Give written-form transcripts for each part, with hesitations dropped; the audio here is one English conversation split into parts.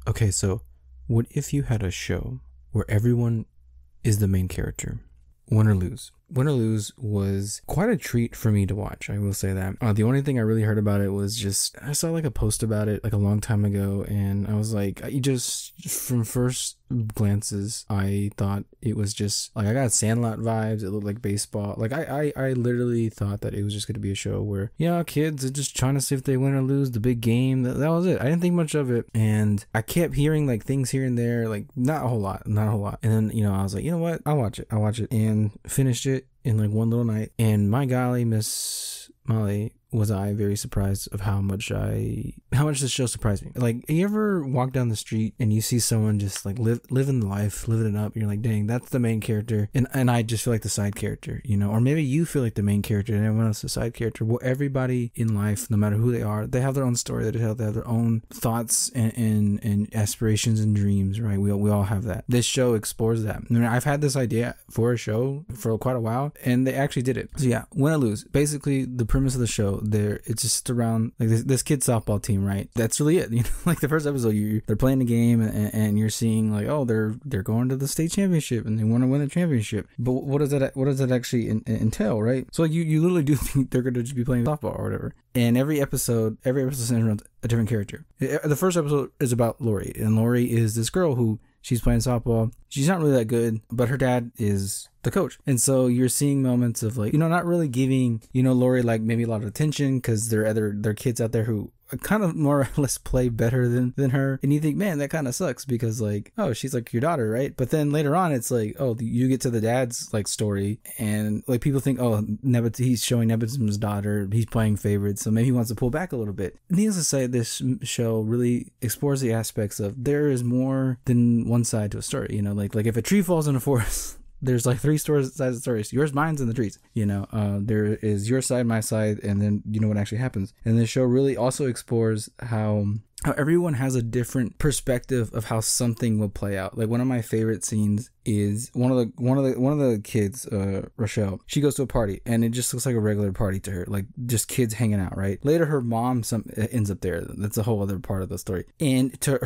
Okay, so what if you had a show where everyone is the main character? Win or Lose. Win or Lose was quite a treat for me to watch. I will say that. The only thing I really heard about it was just I saw like a post about it like a long time ago, and I was like, you just from first glances, I thought it was just like I got Sandlot vibes. It looked like baseball. Like I literally thought that it was just going to be a show where kids are just trying to see if they win or lose the big game. That was it. I didn't think much of it, and I kept hearing like things here and there, like not a whole lot. And then I was like, you know what? I'll watch it, and finished it in like one little night. And my golly, Miss Molly, was I very surprised of how much this show surprised me. Like, you ever walk down the street and you see someone just like living the life, living it up, and you're like, dang, that's the main character, and I just feel like the side character, or maybe you feel like the main character and everyone else is the side character. Well, everybody in life, no matter who they are, they have their own story that they have their own thoughts and aspirations and dreams, right? We all have that. This show explores that. I mean, I've had this idea for a show for quite a while, and they actually did it. So yeah, Win or Lose. Basically, the premise of the show, it's just around like this kid's softball team, right? That's really it. Like the first episode, they're playing the game, and you're seeing like, oh, they're going to the state championship and they want to win a championship. But what does that actually entail, right? So like you literally do think they're going to just be playing softball or whatever. And every episode centers around a different character. The first episode is about Lori, and Lori is this girl who she's playing softball. She's not really that good, but her dad is the coach. And so you're seeing moments of like, not really giving, Lori like maybe a lot of attention because there are kids out there who kind of more or less play better than her. And you think, man, that kind of sucks because like, oh, she's like your daughter, right? But then later on, it's like, oh, you get to the dad's like story, and like people think, oh, he's showing nepotism's daughter, he's playing favorites, so maybe he wants to pull back a little bit. Needless to say, this show really explores the aspects of there is more than one side to a story. Like if a tree falls in a forest, there's like three sides of the story. Yours, mine's, and the trees. There is your side, my side, and then what actually happens. And this show really also explores how everyone has a different perspective of how something will play out. Like one of my favorite scenes is one of the kids, Rochelle. She goes to a party and it just looks like a regular party to her, like just kids hanging out, right? Later, her mom ends up there. That's a whole other part of the story. And to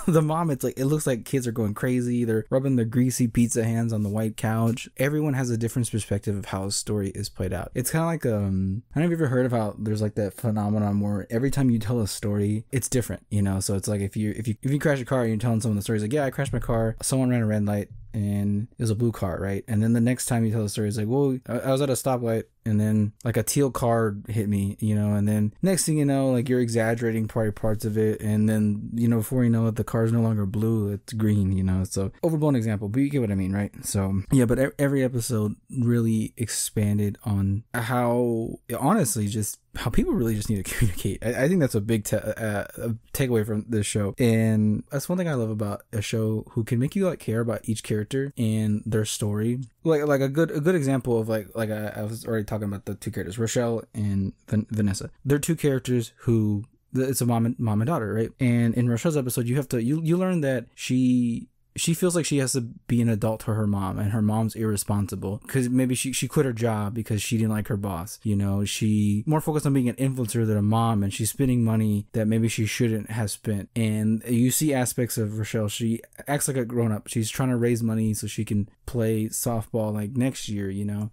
the mom, it looks like kids are going crazy. They're rubbing their greasy pizza hands on the white couch. Everyone has a different perspective of how a story is played out. It's kind of like I don't know if you've ever heard of how there's like that phenomenon where every time you tell a story, it's different. So it's like if you crash a car and you're telling someone the story, it's like, yeah, I crashed my car, someone ran a red light and it was a blue car, right? And then the next time you tell the story, it's like, well, I was at a stoplight and then like a teal car hit me, and then next thing you know, like you're exaggerating probably parts of it, and then before you know it, the car's no longer blue, it's green. So overblown example, but you get what I mean, right? So yeah, but every episode really expanded on how, honestly, just how people really just need to communicate. I think that's a big takeaway from this show, and that's one thing I love about a show who can make you like care about each character and their story. Like a good example of like I was already talking about the two characters, Rochelle and Vanessa. They're two characters who it's a mom and daughter, right? And in Rochelle's episode, you learn that she feels like she has to be an adult to her mom, and her mom's irresponsible because maybe she quit her job because she didn't like her boss. She more focused on being an influencer than a mom, and she's spending money that maybe she shouldn't have spent. And you see aspects of Rochelle. She acts like a grown up. She's trying to raise money so she can play softball like next year,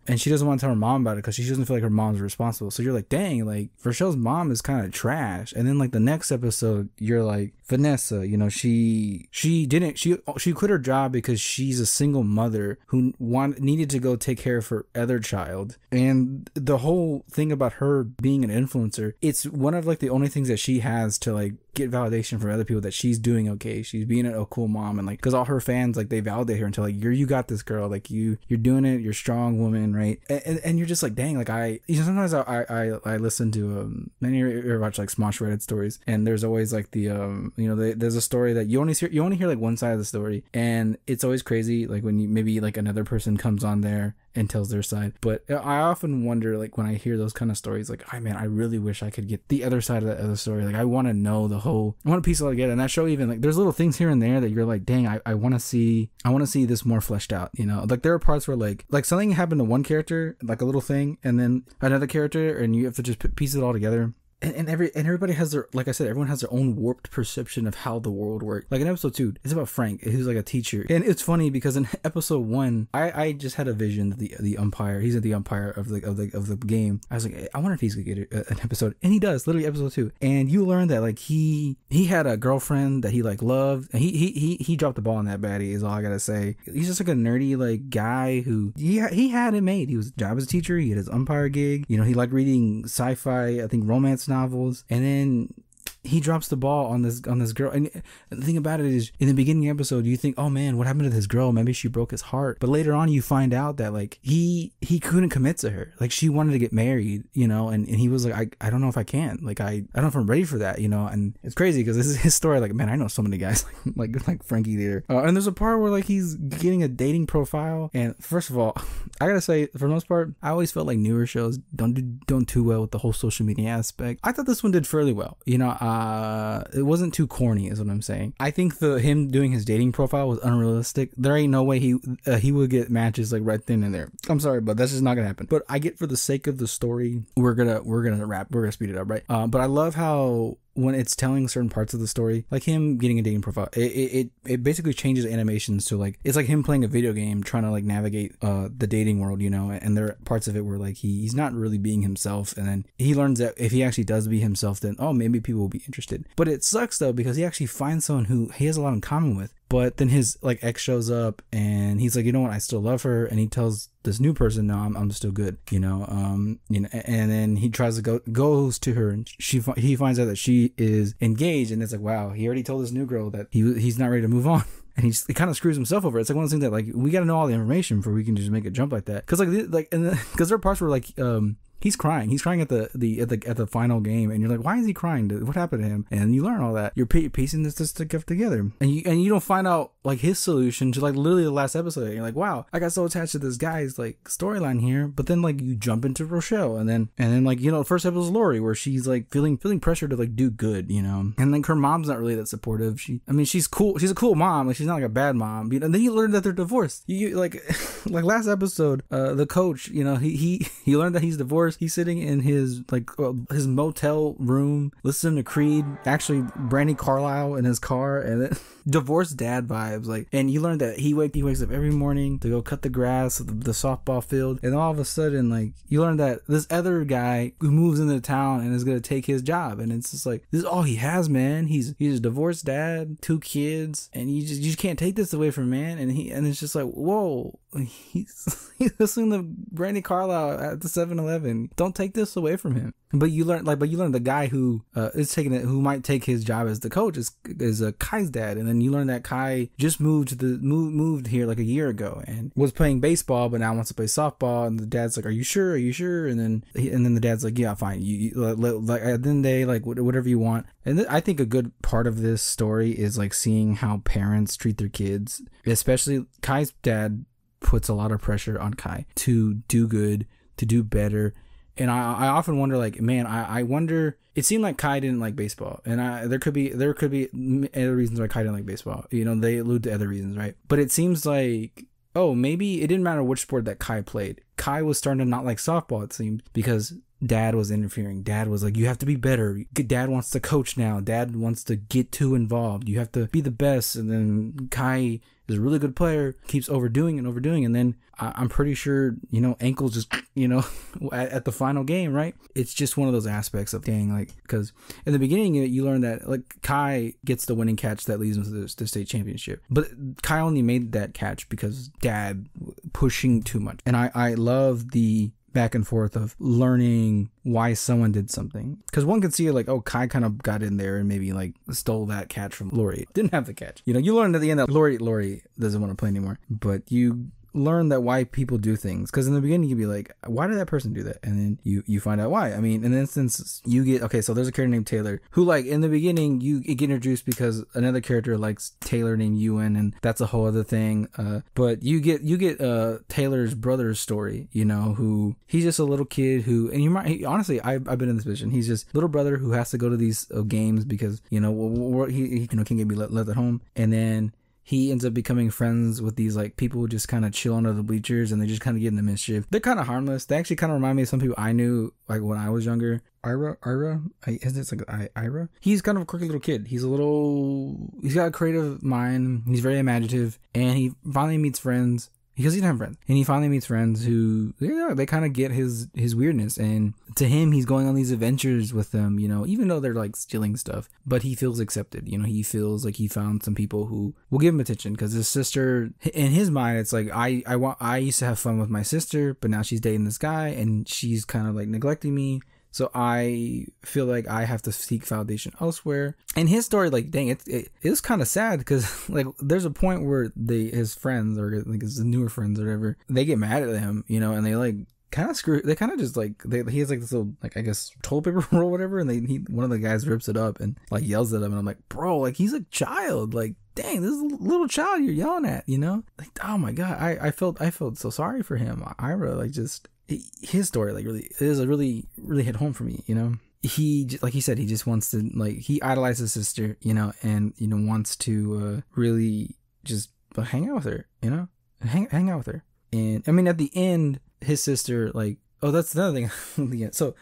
and she doesn't want to tell her mom about it because she doesn't feel like her mom's responsible. So you're like, dang, like Rochelle's mom is kind of trash. And then like the next episode, you're like, Vanessa, she quit her job because she's a single mother who needed to go take care of her other child. And the whole thing about her being an influencer, it's one of like the only things that she has to like get validation from other people that she's doing okay, she's being a cool mom, and like because all her fans like they validate her until like you got this, girl, like you're doing it, you're a strong woman, right? And you're just like, dang, like sometimes I listen to many you watch like Smosh Reddit stories, and there's always like the there's a story that you only hear like one side of the story, and it's always crazy like when you maybe like another person comes on there and tells their side. But I often wonder, like when I hear those kind of stories, like, man, I really wish I could get the other side of the other story. Like I want to know I want to piece it all together. And that show, even like there's little things here and there that you're like, dang, I want to see this more fleshed out. Like there are parts where like something happened to one character, like a little thing, and then another character, and you have to just piece it all together. and everybody has their, like I said, everyone has their own warped perception of how the world works. Like in episode 2, it's about Frank, who's like a teacher, and it's funny because in episode 1, I just had a vision that the umpire, he's the umpire of the game. I was like, I wonder if he's gonna get an episode, and he does, literally episode 2. And you learn that like he had a girlfriend that he like loved, and he dropped the ball on that baddie, is all I gotta say. He's just like a nerdy like guy who he had it made. He was a job as a teacher, he had his umpire gig, you know, he liked reading sci-fi, I think romance novels, and then he drops the ball on this girl. And the thing about it is, in the beginning episode, you think, oh man, what happened to this girl? Maybe she broke his heart. But later on, you find out that like he couldn't commit to her. Like she wanted to get married, you know, and he was like, I don't know if I can. Like I don't know if I'm ready for that, you know. And it's crazy because this is his story. Like, man, I know so many guys like Frankie there. And there's a part where like he's getting a dating profile. And first of all, I gotta say, for the most part, I always felt like newer shows don't do too well with the whole social media aspect. I thought this one did fairly well, you know. It wasn't too corny, is what I'm saying. I think him doing his dating profile was unrealistic. There ain't no way he would get matches like right then and there. I'm sorry, but that's just not gonna happen. But I get, for the sake of the story, we're gonna speed it up, right? But I love how when it's telling certain parts of the story, like him getting a dating profile, it basically changes animations to like, it's like him playing a video game trying to like navigate the dating world, you know. And there are parts of it where like he's not really being himself, and then he learns that if he actually does be himself, then maybe people will be interested. But it sucks though, because he actually finds someone who he has a lot in common with. But then his like ex shows up, and he's like, you know what, I still love her. And he tells this new person, no, I'm still good, you know. And then he tries to goes to her, and he finds out that she is engaged, and it's like, wow, he already told this new girl that he's not ready to move on. And he kind of screws himself over. It's like one of those things that like, we got to know all the information before we can just make a jump like that. Because because there are parts where like he's crying at the final game, and you're like, why is he crying? What happened to him? And you learn all that. You're piecing this stuff together, and you don't find out like his solution to like literally the last episode. And you're like, wow, I got so attached to this guy's like storyline here. But then like you jump into Rochelle, and then like, you know, the first episode is Lori, where she's like feeling pressure to like do good, you know. And like her mom's not really that supportive. She's cool. She's a cool mom. Like she's not like a bad mom. And then you learn that they're divorced. You like like last episode, the coach, you know, he learned that he's divorced. He's sitting in his his motel room listening to Creed, actually Brandy Carlisle in his car, and then divorced dad vibes. Like, and you learn that he wakes up every morning to go cut the grass of the softball field, and all of a sudden like you learn that this other guy who moves into town and is gonna take his job, and it's just like, this is all he has, man. He's a divorced dad, 2 kids, and you just can't take this away from man. And it's just like, whoa, he's listening to Brandy Carlisle at the 7-Eleven. Don't take this away from him. But you learn the guy who who might take his job as the coach is Kai's dad. And then you learn that Kai just moved here like a year ago and was playing baseball, but now wants to play softball. And the dad's like, are you sure? And then the dad's like, yeah, fine. You like, at the end of the day, like, whatever you want. And I think a good part of this story is like seeing how parents treat their kids, especially Kai's dad puts a lot of pressure on Kai to do good, to do better. And I often wonder, like, man, I wonder, it seemed like Kai didn't like baseball, and there could be other reasons why Kai didn't like baseball. You know, they allude to other reasons, right? But it seems like, maybe it didn't matter which sport that Kai played. Kai was starting to not like softball, it seemed, because dad was interfering. Dad was like, you have to be better. Dad wants to coach now. Dad wants to get too involved. You have to be the best. And then Kai is a really good player, keeps overdoing. And then I'm pretty sure, you know, ankles just, you know, at the final game, right? It's just one of those aspects of dang, like, because in the beginning you learn that like Kai gets the winning catch that leads him to the state championship. But Kai only made that catch because dad pushing too much. And I love the back and forth of learning why someone did something, because one could see it like, oh, Kai kind of got in there and maybe like stole that catch from Lori. Didn't have the catch, you know. You learned at the end that Lori doesn't want to play anymore, but you learn that why people do things, because in the beginning you'd be like, why did that person do that? And then you find out why. I mean, in the instance, you get, okay, so there's a character named Taylor who, like, in the beginning you get introduced because another character likes Taylor named Ewan, and that's a whole other thing. But you get Taylor's brother's story, you know, who he's just a little kid who, and honestly, I've been in this position. He's just little brother who has to go to these games because, you know, he can't be left at home, and then he ends up becoming friends with these like people who just kind of chill under the bleachers, and they just kind of get into mischief. They're kind of harmless. They actually kind of remind me of some people I knew like when I was younger. Ira, it's like Ira. He's kind of a quirky little kid. He's got a creative mind. He's very imaginative, and he finally meets friends. Because he doesn't have friends. And he finally meets friends who, they kind of get his weirdness. And to him, he's going on these adventures with them, even though they're like stealing stuff. But he feels accepted. He feels like he found some people who will give him attention. Because his sister, in his mind, it's like, I used to have fun with my sister, but now she's dating this guy and she's kind of like neglecting me. So I feel like I have to seek validation elsewhere. And his story, like, dang, it is kind of sad because, like, there's a point where his friends, or like his newer friends or whatever, they get mad at him, and they like kind of they kind of just like, he has like this little, like, I guess toilet paper roll or whatever, and one of the guys rips it up and like yells at him, and I'm like, bro, like, he's a child, like, dang, this is a little child you're yelling at, like, oh my god, I felt so sorry for him. Ira, like, just his story, like, really hit home for me. He, like he said, he just wants to, like, he idolizes his sister, and wants to really just hang out with her, hang out with her. And I mean, at the end, his sister, like, oh, that's another thing. So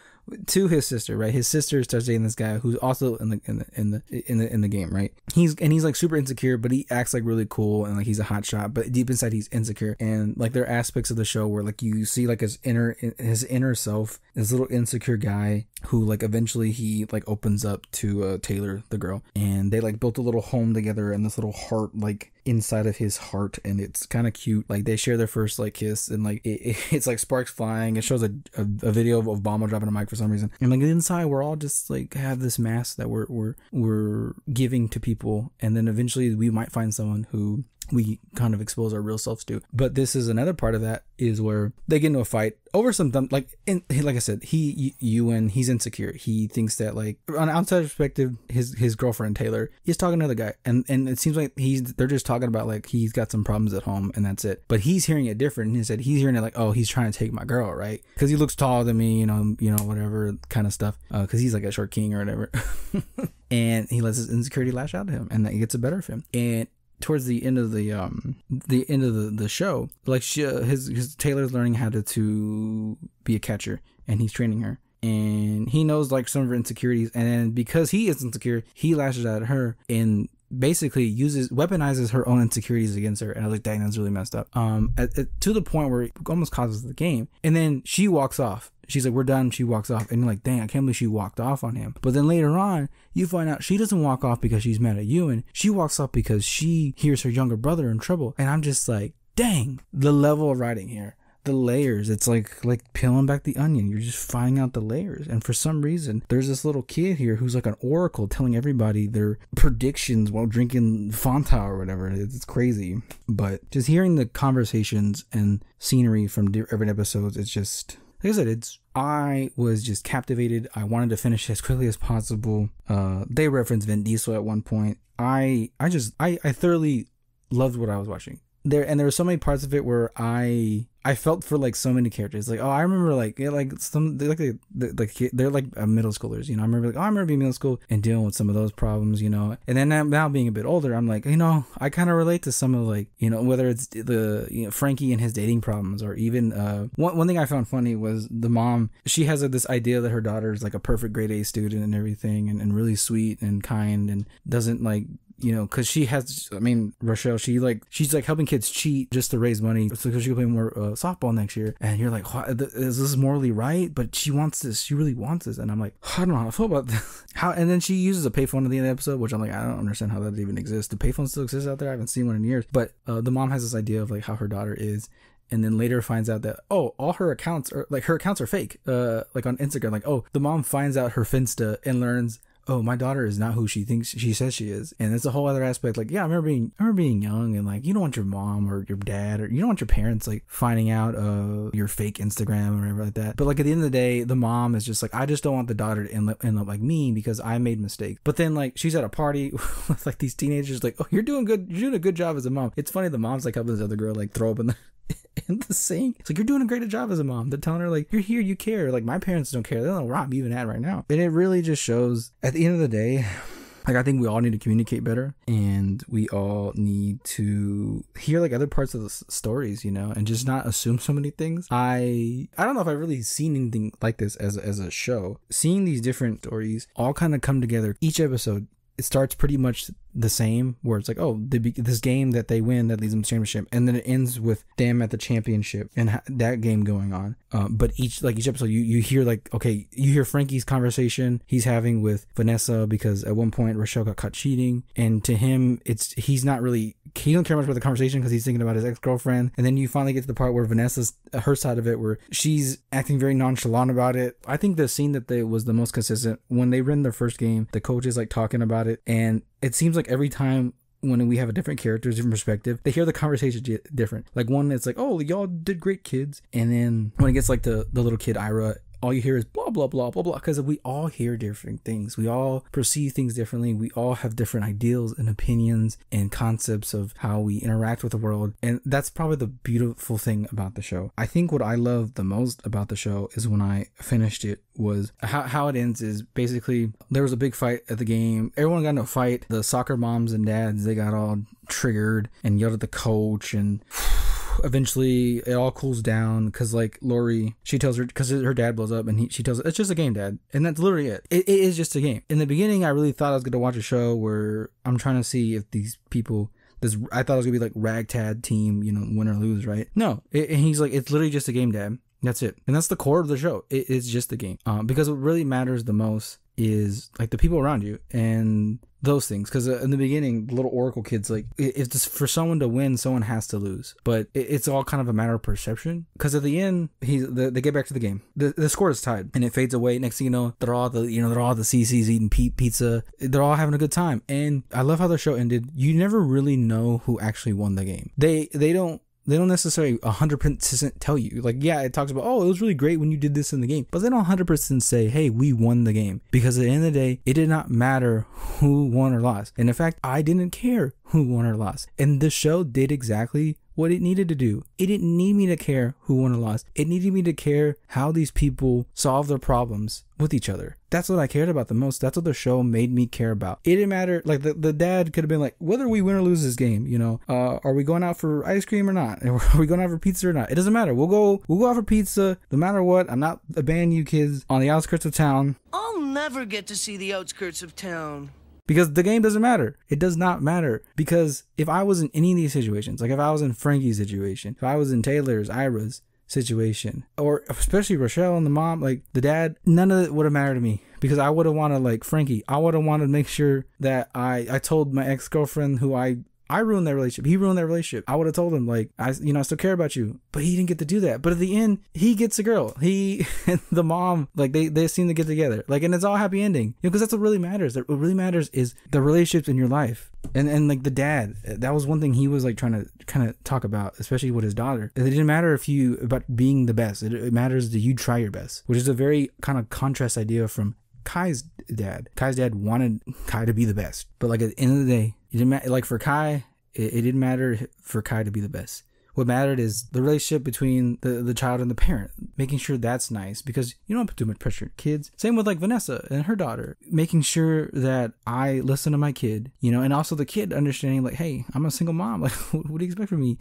to his sister, right? His sister starts dating this guy who's also in the game, right? He's like super insecure, but he acts like really cool and like he's a hot shot, but deep inside he's insecure. And like there are aspects of the show where like you see like his inner self, this little insecure guy who like eventually he like opens up to Taylor, the girl, and they like built a little home together and this little heart like inside of his heart, and it's kind of cute. Like they share their first like kiss, and like it's like sparks flying. It shows a video of Obama dropping a mic for some reason, and like inside we're all just like have this mask that we're giving to people, and then eventually we might find someone who we kind of expose our real selves to. But this is another part of that is where they get into a fight over some dumb, like I said, he's insecure. He thinks that like on an outside perspective, his girlfriend Taylor is talking to another guy, and it seems like they're just talking about like he's got some problems at home and that's it. But he's hearing it different. He said he's hearing it like, oh, he's trying to take my girl, right? Because he looks taller than me, whatever kind of stuff. Because he's like a short king or whatever, and he lets his insecurity lash out to him, and that gets the better of him. And towards the end of the show, like his Taylor's learning how to be a catcher, and he's training her, and he knows like some of her insecurities, and then because he is insecure, he lashes out at her and basically weaponizes her own insecurities against her. And I was like, dang, that's really messed up. To the point where it almost causes the game, and then she walks off. She's like, we're done. She walks off. And you're like, dang, I can't believe she walked off on him. But then later on, you find out she doesn't walk off because she's mad at you. And she walks off because she hears her younger brother in trouble. And I'm just like, dang, the level of writing here. The layers. It's like peeling back the onion. You're just finding out the layers. And for some reason, there's this little kid here who's like an oracle telling everybody their predictions while drinking Fanta or whatever. It's crazy. But just hearing the conversations and scenery from different episodes, it's just... Like I said, I was just captivated. I wanted to finish as quickly as possible. They referenced Vin Diesel at one point. I thoroughly loved what I was watching. There were so many parts of it where I felt for like so many characters. Like, oh, I remember like some they're like middle schoolers, I remember like, oh, I remember being middle school and dealing with some of those problems, and then now being a bit older, I'm like, I kind of relate to some of like, whether it's the Frankie and his dating problems, or even one thing I found funny was the mom. She has this idea that her daughter is like a perfect grade A student and everything, and really sweet and kind, and doesn't like, because she has, Rochelle, she's like helping kids cheat just to raise money so she can play more softball next year. And you're like, is this morally right? But she wants this. She really wants this. And I'm like, I don't know how I feel about this. And then she uses a payphone at the end of the episode, which I'm like, I don't understand how that even exists. Do payphones still exist out there? I haven't seen one in years. But the mom has this idea of like how her daughter is. And then later finds out that, oh, all her accounts are fake. Like on Instagram, like, oh, the mom finds out her Finsta and learns, oh, my daughter is not who she says she is. And it's a whole other aspect. Like, yeah, I remember being young, and like, you don't want your mom or your dad, or you don't want your parents like finding out your fake Instagram or whatever like that. But like at the end of the day, the mom is just like, I just don't want the daughter to end up like me because I made mistakes. But then like she's at a party with like these teenagers, like, oh, you're doing good. You're doing a good job as a mom. It's funny. The mom's like helping this other girl like throw up in the sink. It's like, you're doing a great job as a mom. They're telling her like, you're here, you care. Like, my parents don't care. They don't know where I'm even at right now. And it really just shows at the end of the day, Like, I think we all need to communicate better, and we all need to hear like other parts of the stories, you know, and just not assume so many things. I don't know if I've really seen anything like this as a show. Seeing these different stories all kind of come together. Each episode, it starts pretty much the same, where it's like, oh, this game that they win that leads them to championship, and then it ends with them at the championship and that game going on. But each episode, you hear like, okay, you hear Frankie's conversation he's having with Vanessa, because at one point Rochelle got caught cheating, and to him, he don't care much about the conversation because he's thinking about his ex-girlfriend. And then you finally get to the part where Vanessa's, her side of it, where she's acting very nonchalant about it. I think the scene that was the most consistent, when they win their first game, the coach is like talking about it, and it seems like every time when we have a different character, different perspective, they hear the conversation different. Like, one, it's like, oh, y'all did great, kids. And then when it gets like the little kid, Ira, all you hear is blah, blah, blah, blah, blah. Because we all hear different things. We all perceive things differently. We all have different ideals and opinions and concepts of how we interact with the world. And that's probably the beautiful thing about the show. I think what I love the most about the show is when I finished it was how it ends is basically there was a big fight at the game. Everyone got in a fight. The soccer moms and dads, they got all triggered and yelled at the coach, and eventually it all cools down because like Lori, she tells her, because her dad blows up, and she tells her, it's just a game, Dad. And that's literally it. It is just a game. In the beginning, I really thought I was going to watch a show where I'm trying to see if these people, I thought it was going to be like ragtag team, you know, win or lose, right? No. And he's like, it's literally just a game, Dad. That's it. And that's the core of the show. It's just a game. Because what really matters the most is like the people around you and those things. Because in the beginning, the little Oracle kids, like, if this, for someone to win, someone has to lose. But it's all kind of a matter of perception. Because at the end, they get back to the game. The score is tied, and it fades away. Next thing you know, they're all the CCs eating pizza. They're all having a good time. And I love how the show ended. You never really know who actually won the game. They don't necessarily 100% tell you. Like, yeah, it talks about, oh, it was really great when you did this in the game. But they don't 100% say, hey, we won the game. Because at the end of the day, it did not matter who won or lost. And in fact, I didn't care who won or lost. And the show did exactly what it needed to do. It didn't need me to care who won or lost. It needed me to care how these people solve their problems with each other. That's what I cared about the most. That's what the show made me care about. It didn't matter. Like, the dad could have been like, whether we win or lose this game, you know, are we going out for ice cream or not? Are we going out for pizza or not? It doesn't matter. We'll go out for pizza no matter what. I'm not abandoning you kids on the outskirts of town. I'll never get to see the outskirts of town. Because the game doesn't matter. It does not matter. Because if I was in any of these situations, like if I was in Frankie's situation, if I was in Taylor's, Ira's situation, or especially Rochelle and the mom, like the dad, none of it would have mattered to me. Because I would have wanted, like Frankie, I would have wanted to make sure that I told my ex-girlfriend who I ruined their relationship. He ruined their relationship. I would have told him, like, I still care about you. But he didn't get to do that. But at the end, he gets a girl. He and the mom, like, they seem to get together. Like, and it's all happy ending. You know, because that's what really matters. What really matters is the relationships in your life. And like the dad, that was one thing he was like trying to kind of talk about, especially with his daughter. It didn't matter about being the best. It matters that you try your best, which is a very kind of contrast idea from Kai's dad. Kai's dad wanted Kai to be the best. But like at the end of the day, it didn't matter. Like for Kai, it didn't matter for Kai to be the best. What mattered is the relationship between the child and the parent, making sure that's nice, because you don't put too much pressure on kids. Same with like Vanessa and her daughter, making sure that I listen to my kid, you know, and also the kid understanding like, hey, I'm a single mom. Like, what do you expect from me?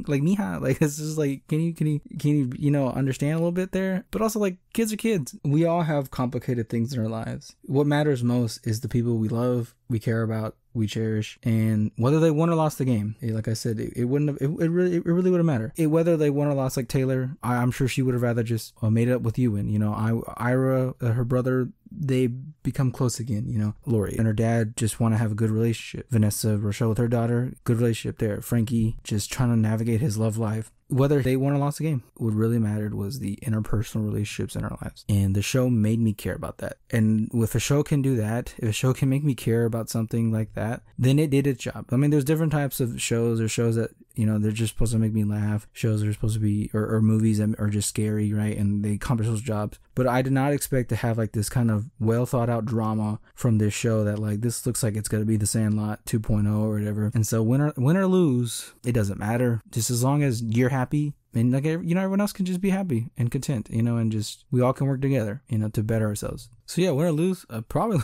Like, mija, like, it's just like, can you, you know, understand a little bit there? But also like, kids are kids. We all have complicated things in our lives. What matters most is the people we love, we care about, we cherish, and whether they won or lost the game. Like I said, it wouldn't have, it really wouldn't matter. Whether they won or lost, like Taylor, I'm sure she would have rather just made it up with you. And, you know, Ira, her brother, they become close again, you know. Lori and her dad just want to have a good relationship. Vanessa, Rochelle with her daughter, good relationship there. Frankie just trying to navigate his love life. Whether they won or lost the game, what really mattered was the interpersonal relationships in our lives. And the show made me care about that. And if a show can do that, if a show can make me care about something like that, then it did its job. I mean, there's different types of shows, or shows that, you know, they're just supposed to make me laugh. Shows are supposed to be, or movies that are just scary, right? And they accomplish those jobs. But I did not expect to have like this kind of well thought out drama from this show that like, this looks like it's going to be The Sandlot 2.0 or whatever. And so win or lose, it doesn't matter. Just as long as you're happy, and like, you know, everyone else can just be happy and content, you know, and just, we all can work together, you know, to better ourselves. So yeah, win or lose, probably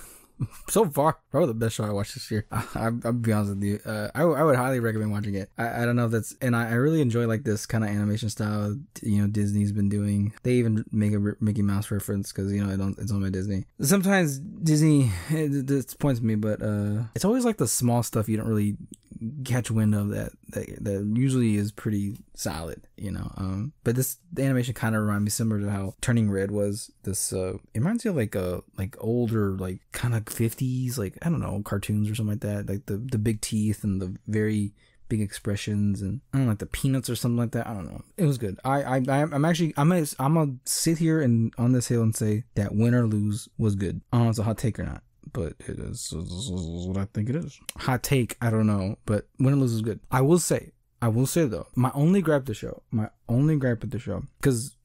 So far, probably the best show I watched this year. I'll be honest with you. I would highly recommend watching it. I don't know if that's, and I really enjoy like this kind of animation style, Disney's been doing. They even make a Mickey Mouse reference because, it's owned by Disney. Sometimes Disney, it disappoints me, but it's always like the small stuff you don't really catch wind of that usually is pretty solid, but the animation kind of reminds me similar to how Turning Red was. This it reminds me of like older, like kind of 50s, like I don't know, cartoons or something like that, like the big teeth and the very big expressions, and I don't know, like the Peanuts or something like that. I don't know. It was good. I'm gonna sit here and on this hill and say that Win or Lose was good. I don't know if it's a hot take or not, but it is what I think it is. Hot take, I don't know, but Win or Lose is good. I will say though, my only gripe with the show, because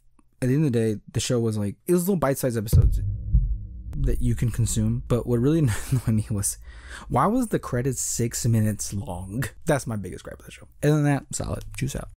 at the end of the day, the show was like, it was little bite-sized episodes that you can consume, but what really annoyed me was, why was the credits 6 minutes long? That's my biggest gripe with the show. Other than that, solid. Juice out.